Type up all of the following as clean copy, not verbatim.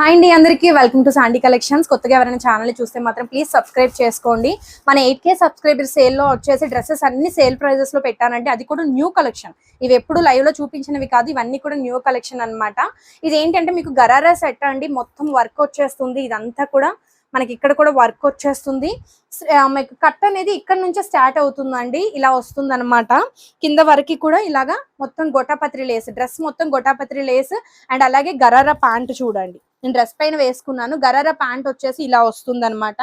Hi అండి అందరికీ welcome to Sandy collections. కొత్తగా ఎవరైనా ఛానల్ చూస్తే మాత్రం ప్లీజ్ సబ్స్క్రైబ్ చేసుకోండి. మన 8K సబ్స్క్రైబర్ సేల్లో వచ్చేసి డ్రెస్సెస్ అన్ని సేల్ ప్రైజెస్ లో పెట్టానంటే అది కూడా న్యూ కలెక్షన్. ఇవి ఎప్పుడు లైవ్ లో చూపించినవి కాదు, ఇవన్నీ కూడా న్యూ కలెక్షన్ అన్నమాట. ఇది ఏంటంటే మీకు గరారా సెట్ అండి, మొత్తం వర్క్ వచ్చేస్తుంది. ఇదంతా కూడా మనకి ఇక్కడ కూడా వర్క్ వచ్చేస్తుంది. మీకు కట్ అనేది ఇక్కడ నుంచే స్టార్ట్ అవుతుందండి, ఇలా వస్తుంది అనమాట. కింద వరకు కూడా ఇలాగా మొత్తం గొటాపత్రి లేస్, డ్రెస్ మొత్తం గొటాపత్రి లేస్ అండ్ అలాగే గరారా ప్యాంట్ చూడండి. నేను డ్రెస్ పైన వేసుకున్నాను. గరారా ప్యాంట్ వచ్చేసి ఇలా వస్తుంది అనమాట.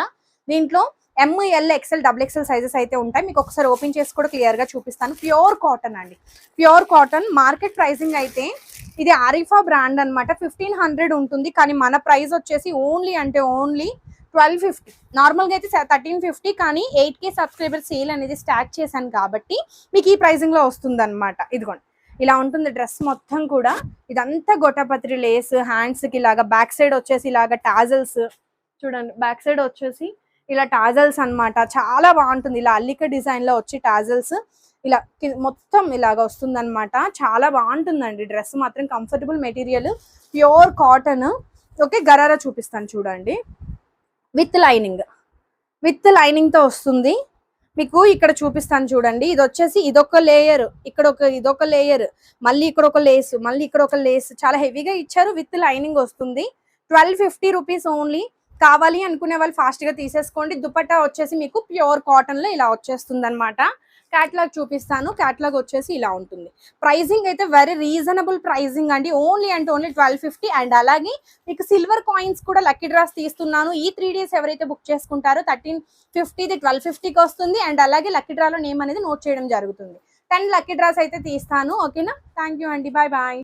దీంట్లో ML XL XXL సైజెస్ అయితే ఉంటాయి. మీకు ఒకసారి ఓపెన్ చేసి కూడా క్లియర్ గా చూపిస్తాను. ప్యూర్ కాటన్ అండి, ప్యూర్ కాటన్. మార్కెట్ ప్రైసింగ్ అయితే ఇది ఆరిఫా బ్రాండ్ అనమాట, 1500 ఉంటుంది. కానీ మన ప్రైస్ వచ్చేసి ఓన్లీ అంటే ఓన్లీ 1250. నార్మల్గా అయితే 1350, కానీ 8K సబ్స్క్రైబర్ సేల్ అనేది స్టార్ట్ చేశాను కాబట్టి మీకు ఈ ప్రైసింగ్ లో వస్తుంది అనమాట. ఇదిగోండి, ఇలా ఉంటుంది డ్రెస్ మొత్తం కూడా. ఇదంతా గొటాపత్రి లేస్, హ్యాండ్స్ కి ఇలాగా, బ్యాక్ సైడ్ వచ్చేసి ఇలాగా టాజల్స్ చూడండి. బ్యాక్ సైడ్ వచ్చేసి ఇలా టాజల్స్ అన్నమాట. చాలా బాగుంటుంది, ఇలా అల్లిక డిజైన్ లో వచ్చి టాజల్స్ ఇలా మొత్తం ఇలాగ వస్తుంది అనమాట. చాలా బాగుంటుందండి డ్రెస్ మాత్రం. Comfortable material, pure cotton. Okay, gharara చూపిస్తాను చూడండి. విత్ లైనింగ్ తో వస్తుంది. మీకు ఇక్కడ చూపిస్తాను చూడండి. ఇది వచ్చేసి ఇదొక లేయర్, ఇదొక లేయర్, మళ్ళీ ఇక్కడ ఒక లేస్, మళ్ళీ ఇక్కడ ఒక లేస్. చాలా హెవీగా ఇచ్చారు. విత్ లైనింగ్ వస్తుంది. 1250 రూపీస్ ఓన్లీ. కావాలి అనుకునే వాళ్ళు ఫాస్ట్ గా తీసేసుకోండి. దుపట్టా వచ్చేసి మీకు ప్యూర్ కాటన్ లో ఇలా వచ్చేస్తుంది అనమాట. క్యాటలాగ్ చూపిస్తాను. క్యాటలాగ్ వచ్చేసి ఇలా ఉంటుంది. ప్రైజింగ్ అయితే వెరీ రీజనబుల్ ప్రైజింగ్ అండి, ఓన్లీ అంటే ఓన్లీ 1250. అండ్ అలాగే మీకు సిల్వర్ కాయిన్స్ కూడా లక్కీ డ్రాస్ తీస్తున్నాను. ఈ 3 days ఎవరైతే బుక్ చేసుకుంటారో 1350ది 1250కి వస్తుంది. అండ్ అలాగే లక్కీ డ్రాలో నేమ్ అనేది నోట్ చేయడం జరుగుతుంది. 10 లక్కీ డ్రాస్ అయితే తీస్తాను. ఓకేనా? థ్యాంక్ యూ అండి, బాయ్ బాయ్.